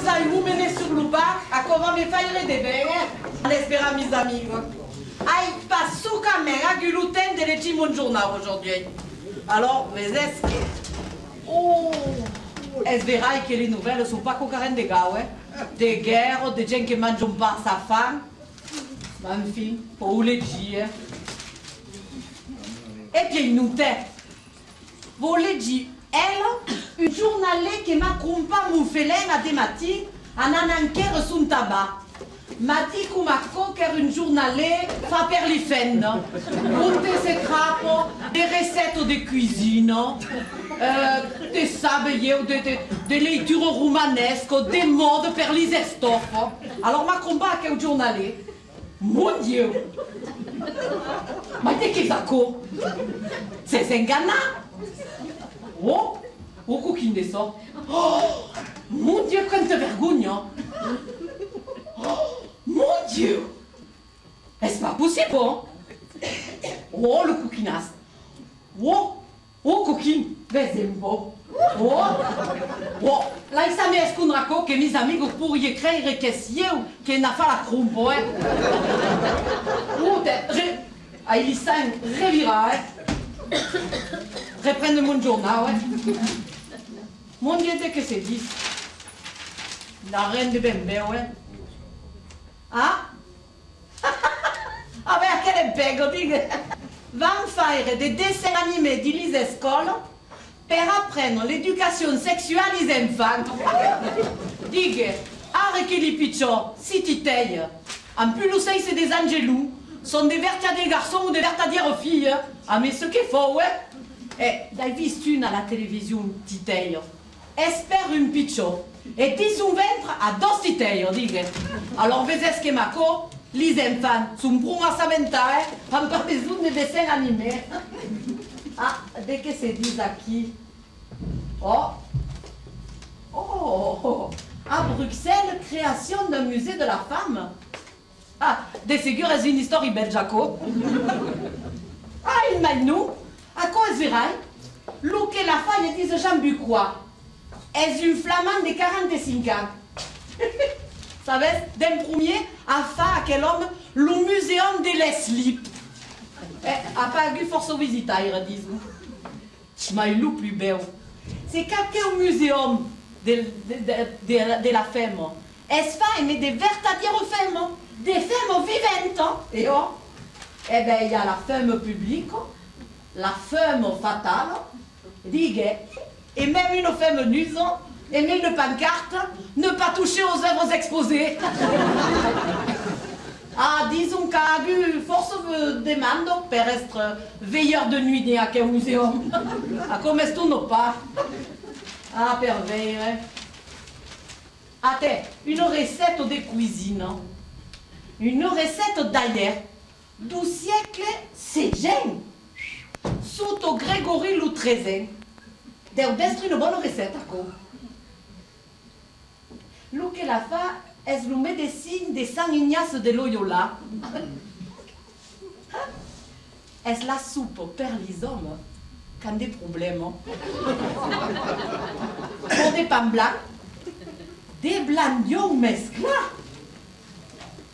ça vous menez sur le bac, à comment me faire des bains, en espérant mes amis. Aïe, pas sous caméra, gluten de l'étime mon journal aujourd'hui. Alors, mais est-ce que... Oh, est-ce verra que les nouvelles ne sont pas qu'au carré des gars, ouais? Des guerres, des gens qui mangent pas sa femme. Enfin, pour les dire. Et puis, nous t'es. Vous les dire, elle, une journaliste qui m'accompagne mon félin à des matins, en un enquête sur un tabac. M'a dit que ma coque est une journaliste, fa per les fennes. Monter ses crapes, des recettes de cuisine, des sabliers, des lectures romanesques, des modes per les estoffes. Alors ma combat est une journaliste. Mon Dieu! Mais qu'est-ce que c'est? C'est engana? Oh, au coquine de ça. Oh, mon Dieu, quelle vergogne! Oh, mon Dieu! Est-ce pas possible? Oh, le coquinasse! Oh, coquine! Vas-y, bon. Oh, là, il s'amène qu'on raconte que mes amis, vous pourriez créer un caissier ou qu'il n'a pas la crumpe, ouais. Oh, il s'en revira, hein. Reprendre mon journal, ouais. Mon Dieu, dès que c'est 10. La reine de Bembe, ouais. Ah? Ah, ben, quelle épée, digue. Va faire des dessins animés dans les écoles pour apprendre l'éducation sexuelle des enfants. Digue, arrête que les pichons, si tu t'ailles. En plus, le c'est des angelous. Sont des vertadiers garçons ou des vertadières filles. Ah, mais ce qu'il faut, ouais. Eh, t'as vu une à la télévision, titaille. Espère une pichon. Et 10 ou 20 à 2 titailles, digue. Alors, vous ce que ma co, les enfants, sont prêts à s'aventar, en pas besoin de dessins animés. Ah, dès que c'est dit à qui? Oh, à Bruxelles, création d'un musée de la femme. Ah, de ségur, c'est une histoire belle, Jaco. Ah, il m'a nous, à quoi est-ce vrai? L'eau que la femme dit Jean Bucois. Est une flamande de 45 ans. Savez, d'un premier, à faire à quel homme, le muséum de Leslie. A pas eu force visiter, disons. Mais le plus beau, c'est qu'un muséum de la femme. Est-ce pas aimer des vertadières femmes, des femmes vivantes. Et oh, eh bien, il y a la femme publique, la femme fatale, digue, et même une femme nuse, et même une pancarte, ne pas toucher aux œuvres exposées. Ah, disons qu'il y a eu force de demande pour être veilleur de nuit à quel muséum. Ah, comme est-ce qu'on n'a pas? Ah, pervers, hein. Attends, une recette de cuisine. Une recette d'ailleurs du siècle Cégène. Sous au Grégory le XIII. C'est une bonne recette, à quoi? L'eau que la fa est le médecine de Saint Ignace de Loyola. Est-ce la soupe pour les hommes qui ont des problèmes? Pour des pains blancs, des blancs mesclés.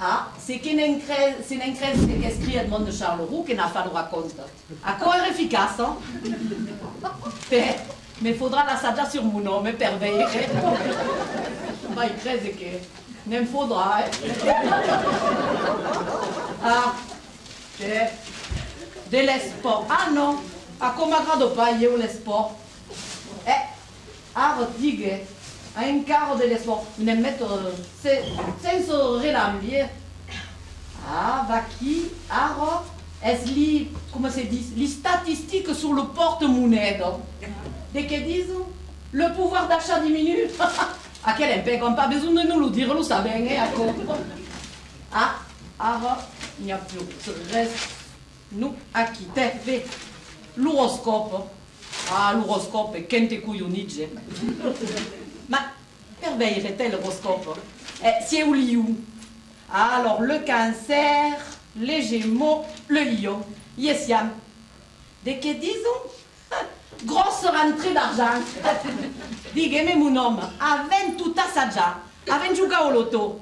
Ah, c'est une incrèze qu'écrit Edmond de Charleroux qui n'a pas le raconte. À quoi est efficace, hein? Mais il faudra la saga sur mon nom, mais pervers. Bah, il crée que n'en faudra. Ah, de l'espoir. Ah non, à quoi m'agrade pas, il y a l'espoir. Eh, ah, digue, à un quart de l'espoir. Vous n'aimez mettre, c'est se relambier. Ah, va qui, ah, est-ce li, comment c'est dit, les statistiques sur le porte-monnaie. Dès qu'ils disent, le pouvoir d'achat diminue. À quel impact? On n'a pas besoin de nous le dire, nous savons, hein, il n'y a plus. Reste, nous, à qui fait l'horoscope. Ah, l'horoscope, qu'est-ce que couillonidje. Mais, perveillerait-elle l'horoscope? C'est où liou? Alors, le cancer, les gémeaux, le lion. Yes, Yann. Dès qu'ils disent, grosse rentrée d'argent. Digue-moi mon homme, avant tout ça déjà, Avem giocat au loto.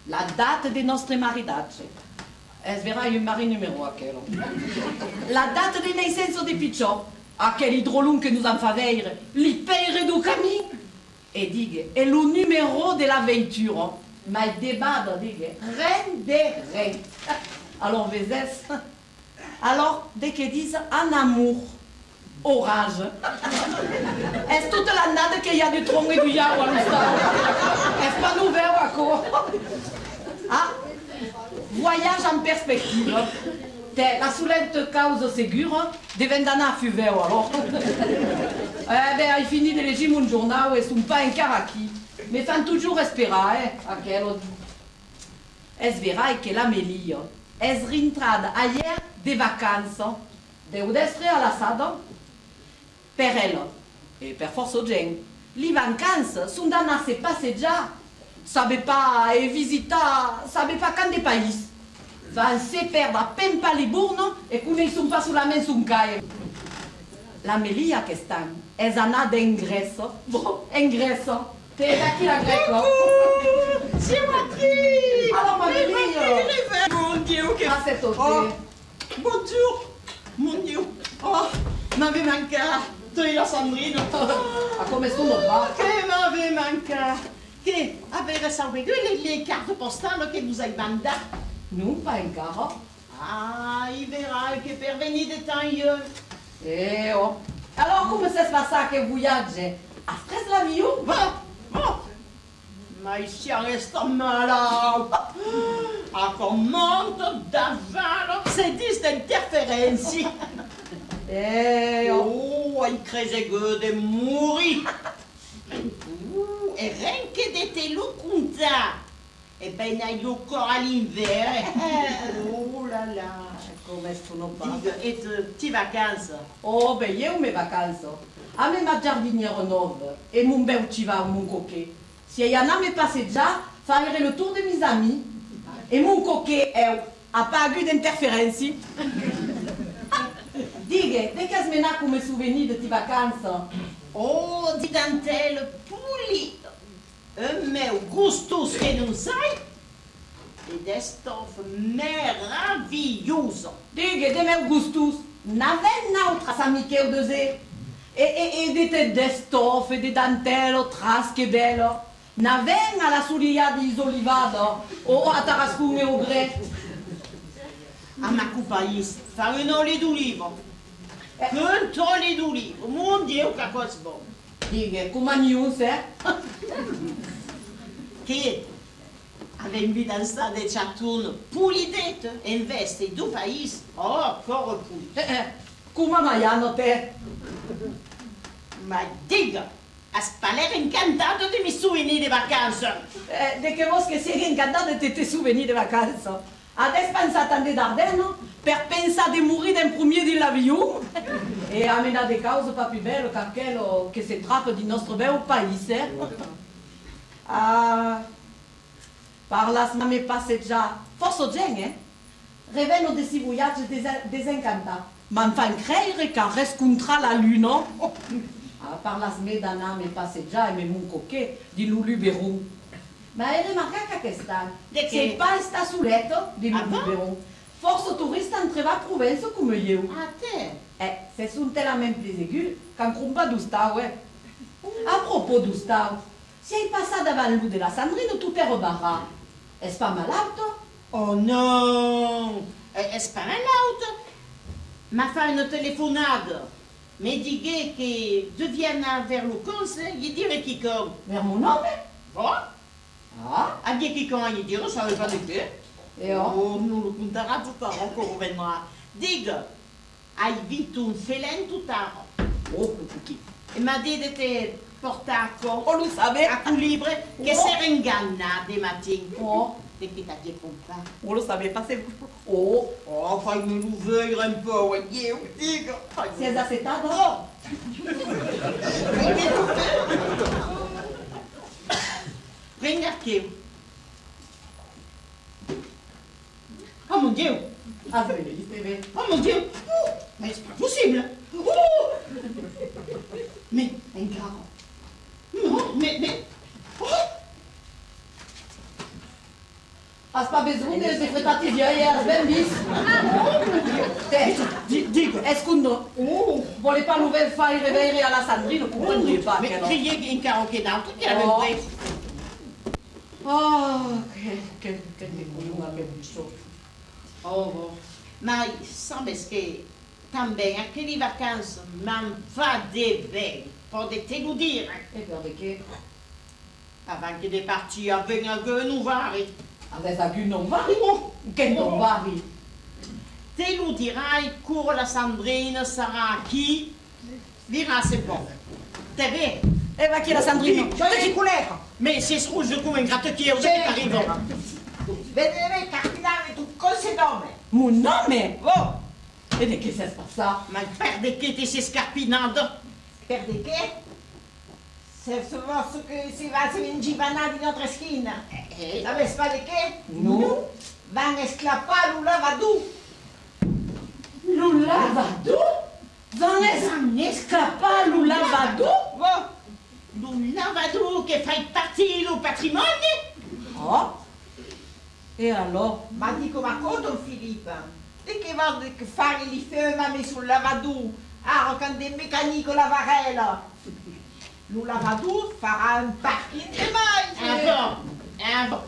La date de nostre maridaggio. Es verrà il mari numero aquello. La date de naissenza di Picciò. Aquel hydrolum que nous en faveire. Li peire du camin. Et digue, et le numéro de la voiture. Ma débat, digue, rien de rien. Alors, vezes. Alors, dès qu'ils disent en amour, orage. Est-ce toute la nade qu'il y a du tronc et du yao à l'instant? Est-ce pas nouvelle à quoi? Ah, voyage en perspective. La soulente cause segure diventana a fuveo alors. Ben, il finit de légir mon journal et sont pas encore acquis. Mais fan toujours espérer, aquello. Es verrai que l'Amélie es rintrada ayer de vacances. Deu d'estre a l'assado per elle et per force gent. Les vacances sont dans à se passejar. Savez pas et visitar, savez pas quand des pays. Van se perdre a pempa les bournes et qu'on ne sont pas sous la main son caille. L'Amélie a question. Es anna d'ingresso. Bon, ingresso. T'es qui la grecque là? C'est Mathilde. Alors ma Amélie. Mon Dieu, que... Ah, c'est toi. Oh, bonjour. Mon Dieu. Oh, m'avait manqué. Tu es la Sandrine. Ah, come sono pas? Que m'avait manqué. Que avez reçu les cartes postales que vous avez mandées? Non, pas encore. Ah, il verra que per venir de temps. Eh oh. Alors, come se passa che voyage? A stress la vie? Ma si reste malade. A comment d'avant c'est dit d'interférence. Eh oh. Oh, il crée de mourir. Et rien que d'être le content. Et ben, il y a le corps à l'hiver. Oh là là. Come sono pas? Diga, et petites vacances. Oh, ben io mes vacanze. A me ma giardinière neuve et mon bel chiva, mon coquet. Si y en a me passé déjà, faire le tour de mes amis. Et mon coquet, a pas eu d'interférence. Digue, dès qu'elle me n'a comme souvenir de tes vacances. Oh, di dentelle pulite. Un meu gustus che non sai. E d'estoffe meraviglioso. Digue, de meus gustos. N'avem n'altres amiques de zé. Et de tes d'estoffe, de dentelles, trasque belle. N'avem à la soulia d'isolivada. O a tarascun e o grec. A ma compagnis, fa un olio d'olivo. Un olio d'olivo. Mon Dio, che cosa buona. Digue, come news, Che avem fidanzata de Chaturno pulidette e investe du país. Oh, ancora pulite. Come maiano te? Ma diga, a spaller incantato di mi souvenir de vacanze. De che vos che siete incantato de tes souvenirs de vacances. Adesso pensate andare d'Ardenne per pensare di morire in premier di l'avion e a mena de cause pas più bello che quello che si tratta di nostro bel paese. Parlas ma me passeggia, forse gente, reveno de si voyage desencantati, ma mi fanno credere che riscontra la luna. Parlas me d'ana me passeggia e me mon coquet di Lulu Beron. Ma hai remarcato che quest'anno? Se pas sta sul letto di Lulu Beron. Forse turista entrava a Provenza come io. A te? Se sunt la même plus aigu qu'un crumpa d'Ustau, A propos d'Ustau, si hai passato davanti de la Sandrine, tu te rebarras. Est-ce pas malade? Oh non! Est-ce pas malade? Ma fa une telefonade. Me digue che devienne vers le conseil, gli dire chi come. Vers mon homme? Oh? Ah, A dire chi come gli dire, ça veut pas dire che. et oh? Oh, non lo conterà tutto ancora vendrà. Diga, hai vinto un felen tutt'aro. Oh, chi? E mi ha detto che portato Oh, lo savais? a culibre che Oh. si era ingannata mattina. Oh, E che ti ha detto compa. on le savait pas, c'est... Oh, Oh, fai-me l'ouvrir un po', voyez, diga. c'est acétate? Oh! Venga qui. Oh mon Dieu! Ah, c'est vrai. Oh mon Dieu! Oh, mais c'est pas possible! Oh! Mais, un garrot! Non, mais, oh! Has pas besoin de frettati vieille, ben bis. Dico, escundo, vuole pas nouvelle fare revere alla Sandrine, comprendrei pas. Mais criez un karaoké d'altro che l'aveva preso. Oh, che culo, che bicho. Oh, ma sabes que também aquele vacanze m'en fa de bem, pode te lo dire. E perché? Avant que de partir avec un gueule Adesso a non vari, che non vari. Te lo dirai quand la Sandrine sera qui, verra c'est bon. T'es bien? E va chi la Sandrine? Petit couleur. Mais c'est rouge come un gratte-cielo che arriva. Vedere Cardinale tu cose nome. Mon nome? Oh, E di che si passa? ma perde che ti sei scarpinando? Perde che? C'est souvent ce que si va se vingivana di notre esquina. Sabes pas de che? No. Van esclapar un lavadou. Lo lavado? Van escapar lo lavado? Oh, lo lavado che fai partie del patrimonio? Oh. E allora? Ma dico, ma cosa Filippa? E che va a fare gli fermami sul lavadou? Ah, quand des mécaniques lavarella. Lo lavadou farà un parking de mais. Ah bon.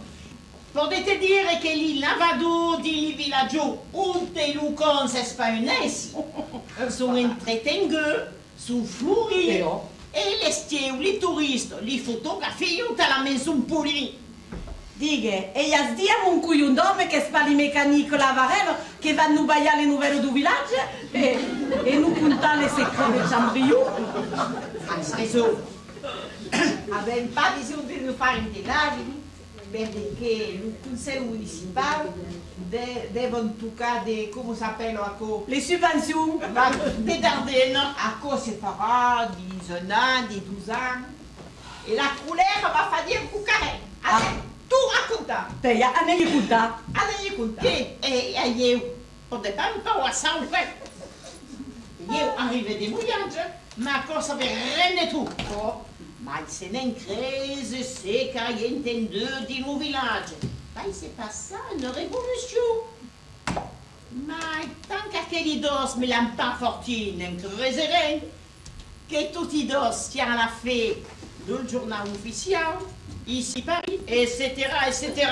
Potete dire che il lavado di villaggio onde Lucon spagnolesi sono intrattenute su fuori e le stiuli turisti, li fotografano dalla maison pulita. Dighe, e gli diamo un cui un nome che spali meccanico lavarello che vanno bagliare le novelle du villaggio e non contare le secreti del Chambriou. Adesso, Abbiamo pas bisogno di fare intelagini, perché il Consiglio municipale deve toccare, come si appelle a quoi? Les subventions. des Dardennes. À quoi se farà di 1 an, di 12 ans. E la couleur va fare un cucare. Allez, tu racconta. Te ya ane écouta. Allez, écoute. Che io potete un po' a sangue. Io arrivo di voyage, ma cosa per rende tutto? Ma se ne crese secca e intendeux di un villaggio. Ma c'est pas ça, une révolution. Ma tant qu'à dos me l'han pas fortune, en creserei, che tutti i dos siano la fée del giornale ufficiale, ici Paris, etc., etc.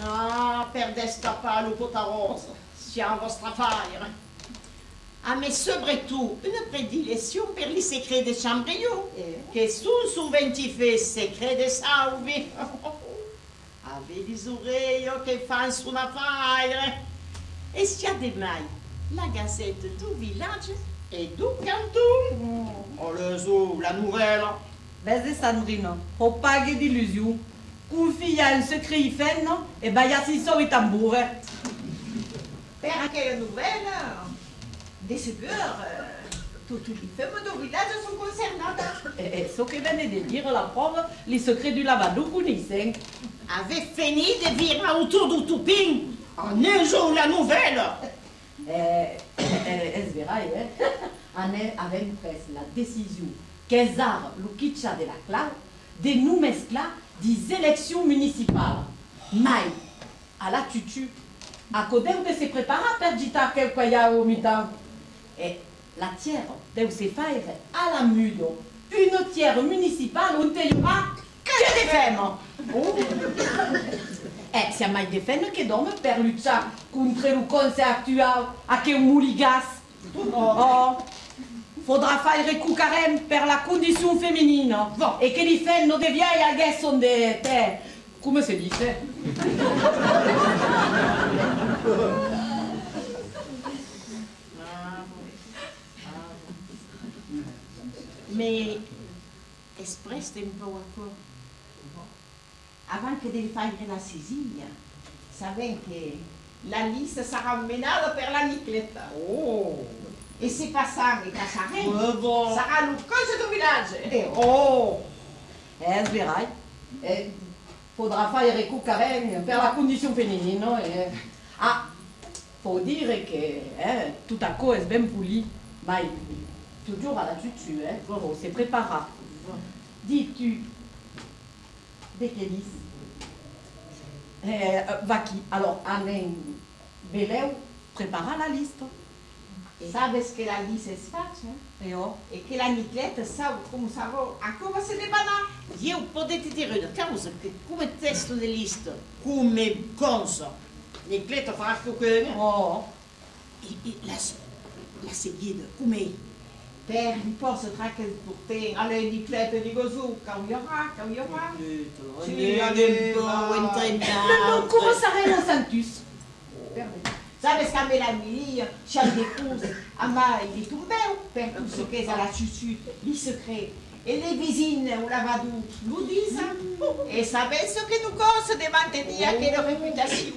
Ah, per destappare lo potaroso, siamo vostra fire. Ah, mais surtout, une prédilection per les secrets de Chambriou, che sono sovventifé secrets de salvi. Avez des oreilles che fanno suona fire. E s'il de mai, la gazette du village et du canton. Oh, le zoo, la nouvelle. Vezi Sandrino, ho paghe d'illusion. Confia un secret ifen, e baia si so i tambure. Per quelle nouvelle, des secours, toutes les femmes du village sont concernées. E so che venne di dire la prova, les secrets du lavado connaissent. Avez fini de virer autour du toupin en un jour la nouvelle. Es verai, Ane avem pres la décision qu'Ezar Lukicha de la Clau de nous mescla des élections municipales. Mai, à la tutu, a codeu de se preparar per gita quel quaia au mitan. Et la tière deu se faire à la mudo, une tière municipale où il y aura que des femmes. Si a mai de femmes che dorment per luchar contre le conseil actuel a che un muligas. Oh, faudra faire cucarem per la condition féminine. Et que les femmes non de vieilles agues sont de te. Come se dice? Mais espreste un peu encore. Avant que de faire la saisie, savez que la liste sera menée per la Nicletta. Oh, Et c'est pas ça, mais Cassaré, bon. sarà le cose du village. Oh, es verai. Faudra faire cucarem per la condition féminine. Ah, faut dire que tout à coup est bien poli. Mais toujours à la tutu, faut se préparer. Dis-tu, de quelle liste? Vaki, alors, Anen Beleu prépara la liste. Sabes que la lista es fácil, Io? e que la Nicleta sabe como salvou a como se debanar. Io potete dire una cosa, che come testo di lista, come cosa, Nicleta farà che Oh, la seguida, come Per mi posso traque por te, alle Nicleta digo zu, cauiora. Sì, adesso non come saremo Santus? Sabes que a Melanie, chef d'épouse, a mai il tombeu, per tout ce qu'est à la chuchu, les secrets. Et les voisines ou lavadou nous disent, et sabes ce que nous cause de maintenir quelle réputation.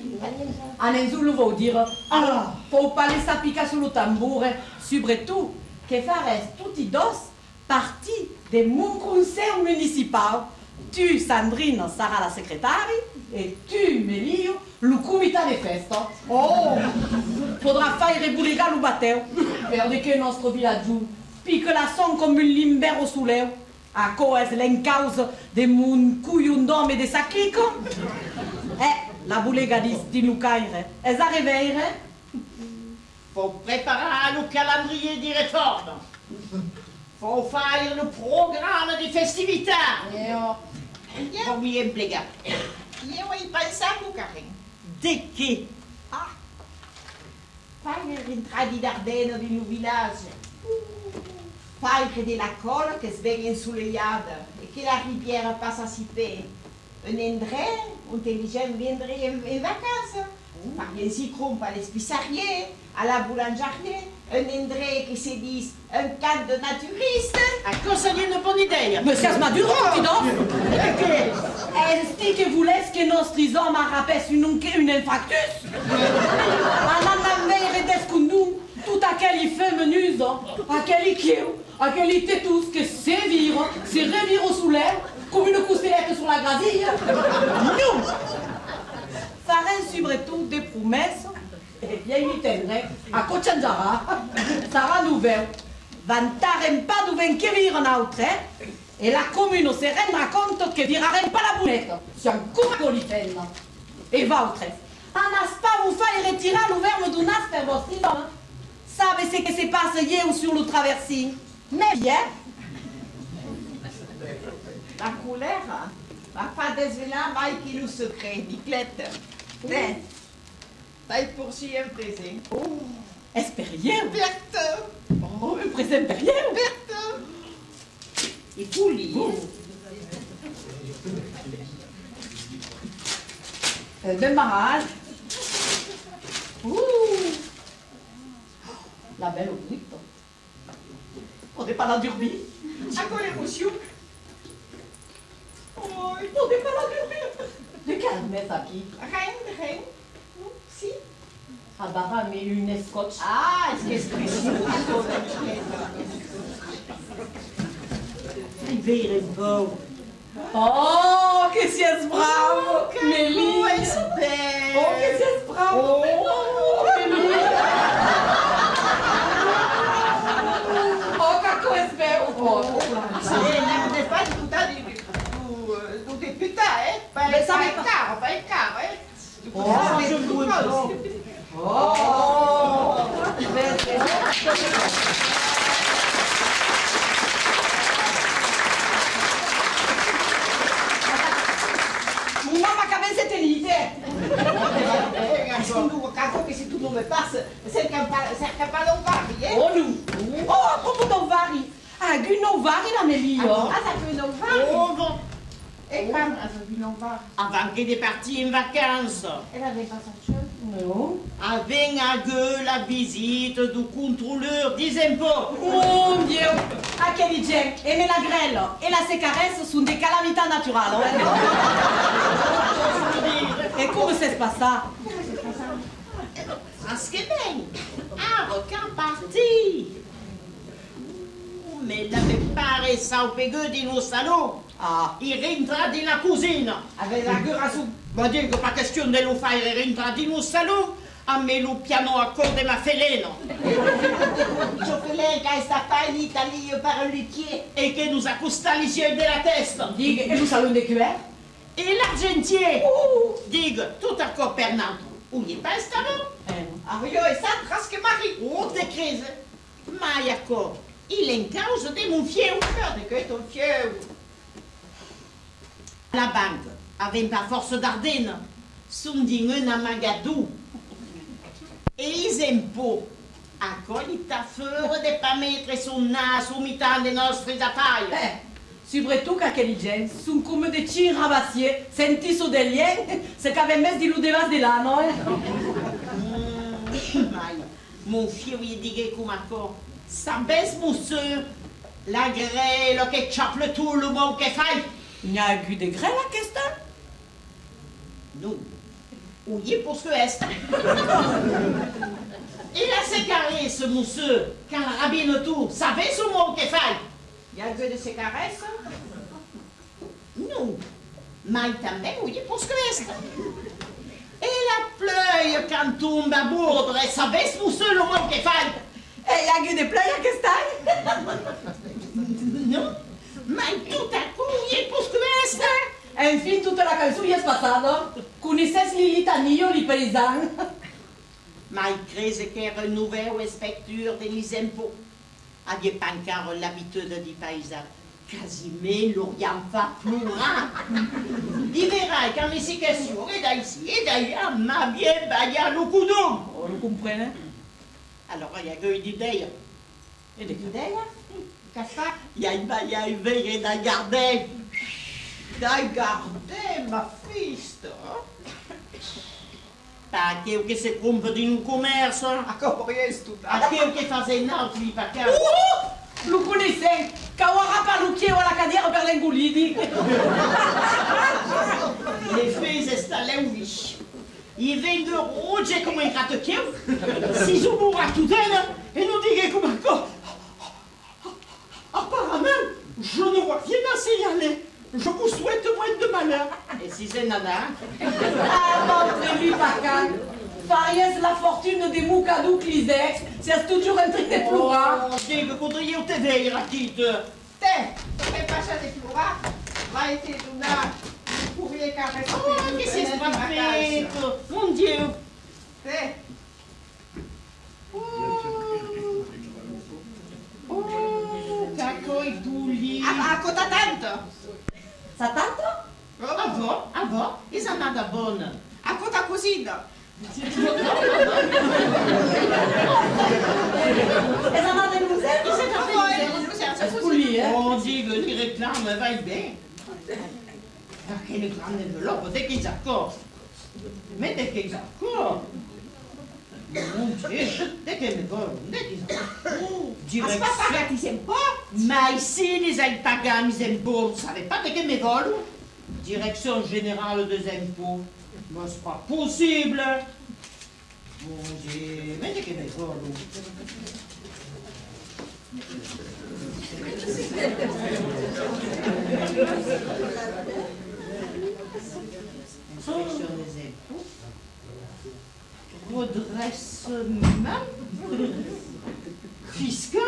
Anenzulu vou dire, ah, faut pas laisser piquer sur le tambour, surtout que fares tutti dos partie de mon conseil municipal. Tu, Sandrine, sarà la secrétaire, et tu, Melio, le comité de festa. Oh, faudra faire rebouler le bateau, per que nostro villaggio pique la son comme un limbero souleu. A cause l'encause de mon couillon d'homme et de sa clique. La boulega di Lucaire, es arrivere? faut préparer le calendrier des réformes. Faut faire le programme des festivités. Pour m'y impliquer. Io i pensavo, Karin. De che? Fai rintradi d'Ardenne di un village. Fai che della colle che sveglia insoleillata e che la riviera passe a si peu. Un endroit intelligent viendrait en vacances. Fai si crompe à l'espicarier, à la boulangerie, un endroit qui se dit un camp de naturistes. A cosa è una buona idea? Mais c'est maduro, non? Est-ce que vous laissez que nostri hommes arrapessent une infractus? Ananamere descundu, tout aquel femme aquel kieu, aquel tetus que se vire, se revire au soleil, comme une coustelette sur la gradille. Nous! Farez surtout des promesses, et bien il tiendrait à Cochanjara, Sarah Nouvelle. Vantarem pas de venir en autre, et la commune se rendra compte que virarem pas la boulette. C'est un coup de golifène. Et votre. En pas vous faire retirer l'ouverme d'un as per votre homme. Savez ce qui se passe hier sur le traversier? Mais bien. La couleur va pas desvelar mai qui le secret, Niclette. Mais, vai pour si un présent. Oh, espériez. Berthe! Oh, un présent impérial. Berthe! Et vous lire? Démarrage. Ouh. La belle brute. On n'est pas la Durbie. À quoi l'émotion? Oh, On n'est pas la Durbie. De calme, ça qui. rien. Si. Ah, bah, mais une scotch. Ah, est-ce que c'est précieux? Vere beau. Oh, que c'est bravo. Mélie. Oh, c'est belle. Oh, que c'est bravo. Oh, Mélie. Oh, que c'est belle. Oh, N'est pas tout à des putains, hein? Mais ça Pas va un quart, hein? Oh, je vous oh, mon maman cabine c'était l'idée. Quand si tout le monde passe, c'est qu'un ballon varie, hein? Oh nous. Oh, à propos d'en vari. Ah, Guno vari la Mélie. Ah, ça fait un varie. Oh, bon. Et quand elle a vu un varie, Avant qu'elle est partie en vacances. elle avait pas sa chose. Non. Avec à gueule la visite du contrôleur des impôts. Mon Dieu. Ah, quel idée. Et mais la grêle et la sécaresse sont des calamités naturelles. Ouais. Et comment ça se passe ça? Parce que ben, un requin parti. Mais il avait paré ça au pégueux de nos salons. Ah. Il rentra dans la cuisine. Avec la gueule à sous. Va dire que pas question de le faire rentra dans nos salons. A me le piano a cor de ma feleno. Je fais l'air quand sta pas en Italie par un luthier. Et que nous accosta les yeux de la tête. Digue, et nous salons des cuillères? Et l'argentier, digue, tout à coup, Pernand, où y est pas stable? Ario et ça, trasque Marie. Oh, t'es crise. Mayako, il est en cause de mon fieu. Merde, que ton fieu. La banque avait par force d'Ardenne son dingue à Magadou. Et les impôts, à quoi il t'a fait de pas mettre son nas au mitan de nostres affaires? Surtout qu'aquel gens sont comme des tirs rabassiers, sentis au délien, c'est qu'avait mis du loup de vase de là, non? Mon fieu, il dit comme encore, ça baisse mon soeur, la grêle qui chape le tout le monde qui fait. Il n'y a eu de grêle à question? Non. Oui, pour ce que est. Il a ses carrés, ce monsieur, quand la rabine tout, ça baisse au monde qui fait. Il y a deux de ces caresses. Non. Mais também, oui, pour ce que est. Et la pluie, quand tombe à bourdre, ça baisse monsieur le monde qui fait. Et il y a eu des plaies à question? Non. Mais tout à coup, oui, pour ce que est. Enfin, toute la canzone est passée. Connaissez les litanies, les paysans? Mais crese che renouveau inspecteur des impôts. Aviez pas encore l'habitude du paysan. Quasiment l'Orient va ploura. Il verra quand les ces questions, et d'ici, et d'ailleurs, ma bien baya le coup d'eau. Oh, vous comprenez? Alors, il y a eu des idées. Et des Idée? Qu'est-ce que Il y a une baya veille d'un garder. Dai garder, ma fille. Pas que se compte d'un commerce. A corriere tout À quel que faisait n'autre, lui, pas qu'à. Vous connaissez? Kawara palucchie ou la cadière per l'engolidi. Les filles installées au lit. Ils viennent de rouge comme un gratte-queue. Si je mourrai à tout et nous dirait comme encore. Apparemment, je ne vois rien à signaler. Je vous souhaite moins de malheur. Et si c'est nana? Ah, votre lui, Pacan. Fariès la fortune des Moukadou Clisec. C'est toujours un truc de ploura. Oh, Dieu, que voudriez-vous t'aider, Rakit? Te, che faccia di plura? Vai te una pourriez caresser. Oh, qu'est-ce que c'est pas fait? Mon Dieu. Te, Oh, cacoi douli. a cota tanto. Sa tante? Avò, e sa nada bonne. A cota cosina. Et ça m'a des musées? C'est pour lui, hein? Oh, Dieu, les réclames, va bien. Quelle grande enveloppe, dès qu'ils accordent. Mais dès qu'ils accordent. Mon Dieu, dès qu'ils me volent, dès qu'ils accordent. As pas pagati sempre? Mais ici, les impagats, mes impôts, vous savez pas dès qu'ils me volent? Direction générale des impôts. Mais c'est pas possible. Mon Dieu, mais dès qu'ils me volent. Inspection des impôts. Redressement fiscal.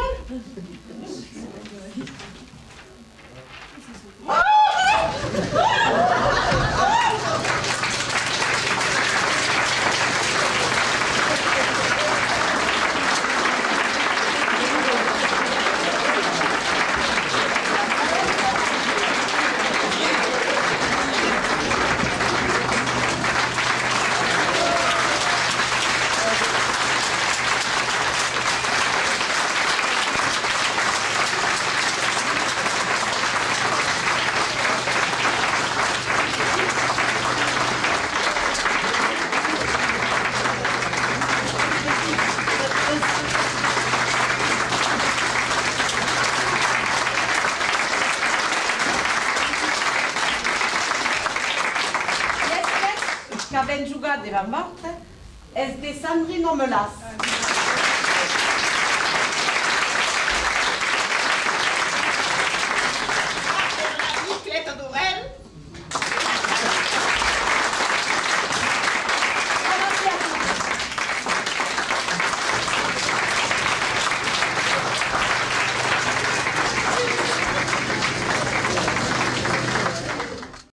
Qu'avait joué devant Marthe, est de Sandrine Omelas.